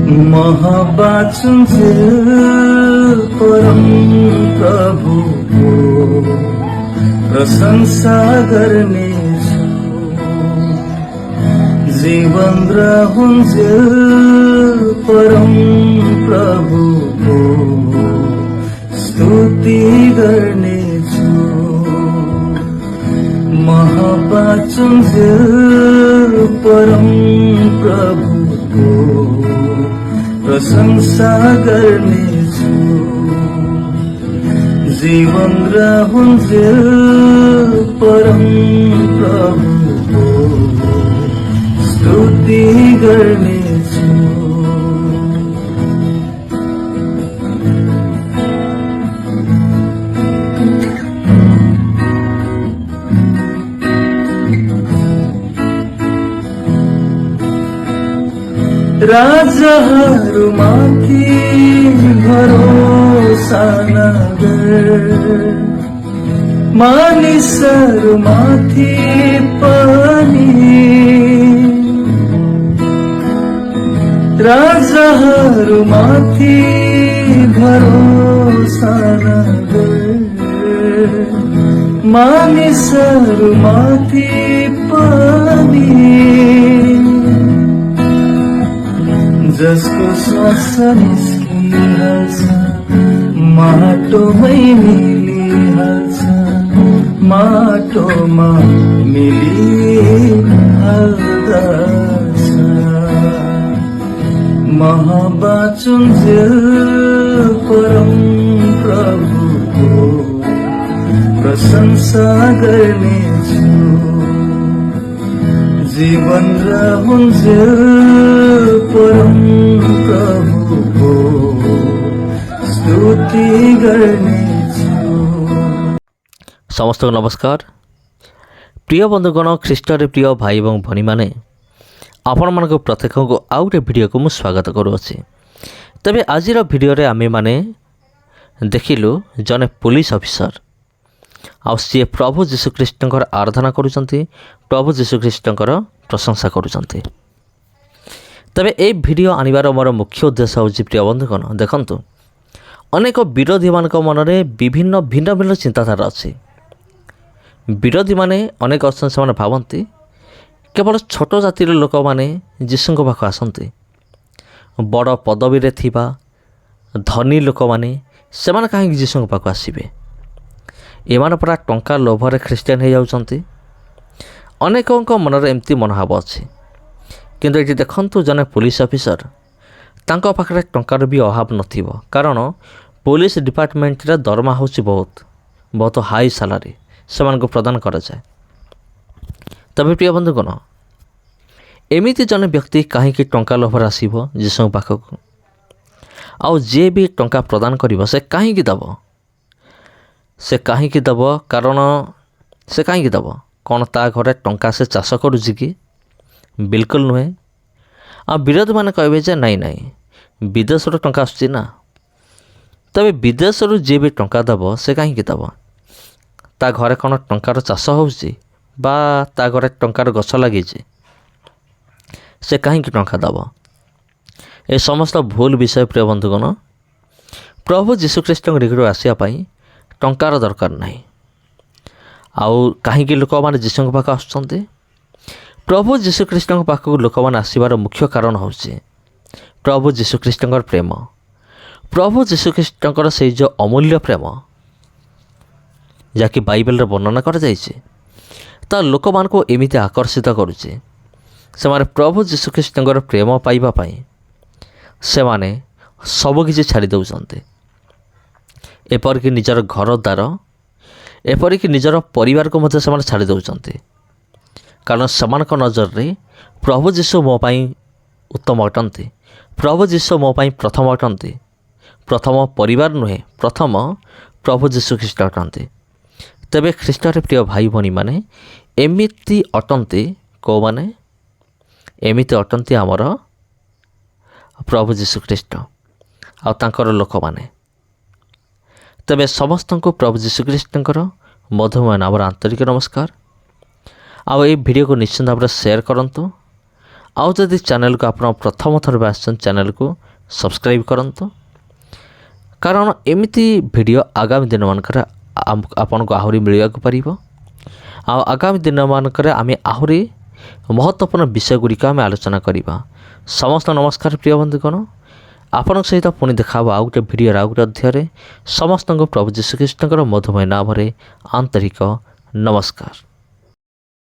महावाचन से परम प्रभु को प्रशंसा करने जीवन रहूंजे परम प्रभु को स्तुति करने महावाचन से परम प्रभु को प्रशंसा करने जीवन रहूंजे परम प्रभु को स्तुति करने राजाहरूमाथि भरोसा नगर मानिसहरूमाथि पनि राजाहरूमाथि भरोसा नगर मानिसहरूमाथि पनि जसको श्वास निस्किहाल्छ माटोमै मिलिहाल्छ माटोमा मिलिहाल्दछ महावाचुन्जेल परम प्रभुको प्रशंसा गर्नेछु जीवन रहूंजेल परम प्रभुको स्तुति गर्नेछु। समस्त नमस्कार प्रिय बंधुगण ख्रीष्टर प्रिय भाई और भनी माने आपण मान प्रत्येक को आउ गोटे वीडियो को मुझे स्वागत करुँचे। तेबे आज वीडियो रे आमे माने देखिलु जने पुलिस ऑफिसर आउ सी प्रभु जीशुख्रीष्ट आराधना करुँचे प्रभु जीशुख्रीष्ट प्रशंसा करुँचे। तेबे ए वीडियो आनिबार मोर मुख्य उद्देश्य हूँ प्रिय बंधुगण देखंतु अनेक विरोधी मान मन में विभिन्न भिन्न भिन्न चिंताधारा अच्छी। विरोधी माने अनेक अच्छे से भावती केवल छोट जातिर लोक मैंने जीशु पाख आसती बड़ पदवी रे थिबा धनी लोक मैंने से कहीं जीशु पाख आसबे एमान पूरा टंका लोभरे ख्रीस्टियान हो जाउछंती। अनेकों मन में एमती मनोभाव अच्छी किंतु ये देखंतु जने पुलिस ऑफिसर तांको पाखरे टंकार भी अभाव नथिबो कारण पुलिस डिपार्टमेंट रे दरमा होची बहुत हाई सैलरी से प्रदान करा जाए। तबे प्रिय बंधुगण एमिति जने व्यक्ति कहीं टंका लोभर आसीबो जीशु पाखक आउ जे भी टंका प्रदान करिबो से कहीं दब कारण से कहीं दब कौन ता घरे टंका से चाष करुछि कि बिल्कुल नुहे। आ विरोधी मैंने कहे जे नाई नाई विदेश टंका आसुछि ना तबे विदेश जे भी टंका दब से कहीं दब ता घरे कौन टंकार चाष होउछि बा ता घरे टंकार गछ लगी से कहीं टंका दब ए समस्त भूल विषय प्रिय बंधुगण प्रभु जीशुख्रीष्ट निकट आसापी टंकार दरकार नहीं आउ कहीं लोक मैंने जीशु पाख आसुँच प्रभु जीशुख्रीष्ट पाखक लोक मैंने आसबार मुख्य कारण हूँ प्रभु जीशुख्रीष्ट प्रेम प्रभु जीशुख्रीष्ट से जो अमूल्य प्रेम जहाँकि बाइबल वर्णना कर लोक मान को एमती आकर्षित करुचे से प्रभु जीशुख्रीष्ट प्रेम पाइबापी से माने सबकि छाड़ी दौरान एपरिक निजर घर द्वार एपरिक निजर परिवार को मध्य से छाड़ी दौरान कारण समान नजर रे प्रभु जीशु मो पाई उत्तम अटंती प्रभु जीशु मो पाई प्रथम अटंती प्रथम परिवार नुहे प्रथम प्रभु जीशुख्रीष्ट अटंती। तेबे ख्रीष्टर प्रिय भाई भनी माने एमिति अटंती को माने एमिति अटंती आमर प्रभु जीशुख्रीष्ट आ तांकर लोक माने। तेबे समस्त को प्रभु जीशुख्रीष्ट मधुमय नाम आंतरिक नमस्कार। आ ये वीडियो को निश्चित भाव में शेयर करंतु ଆଉ ଯଦି ଚ୍ୟାନେଲକୁ ଆପଣ ପ୍ରଥମ ଥର ବି ଆସିଛନ୍ତି ଚ୍ୟାନେଲକୁ ସବସ୍କ୍ରାଇବ୍ କରନ୍ତୁ, କାରଣ ଏମିତି ଭିଡ଼ିଓ ଆଗାମୀ ଦିନମାନଙ୍କରେ ଆପଣଙ୍କୁ ଆହୁରି ମିଳିବାକୁ ପାରିବ। ଆଉ ଆଗାମୀ ଦିନମାନଙ୍କରେ ଆମେ ଆହୁରି ମହତ୍ତ୍ୱପୂର୍ଣ୍ଣ ବିଷୟଗୁଡ଼ିକ ଆମେ ଆଲୋଚନା କରିବା। ସମସ୍ତ ନମସ୍କାର ପ୍ରିୟ ବନ୍ଧୁଗଣ, ଆପଣଙ୍କ ସହିତ ପୁଣି ଦେଖା ହେବ ଆଉ ଗୋଟେ ଭିଡ଼ିଓର ଆଉ ଗୋଟେ ଅଧ୍ୟାୟରେ। ସମସ୍ତଙ୍କୁ ପ୍ରଭୁ ଯୀଶୁ ଖ୍ରୀଷ୍ଟଙ୍କର ମଧୁମୟ ନାମରେ ଆନ୍ତରିକ ନମସ୍କାର।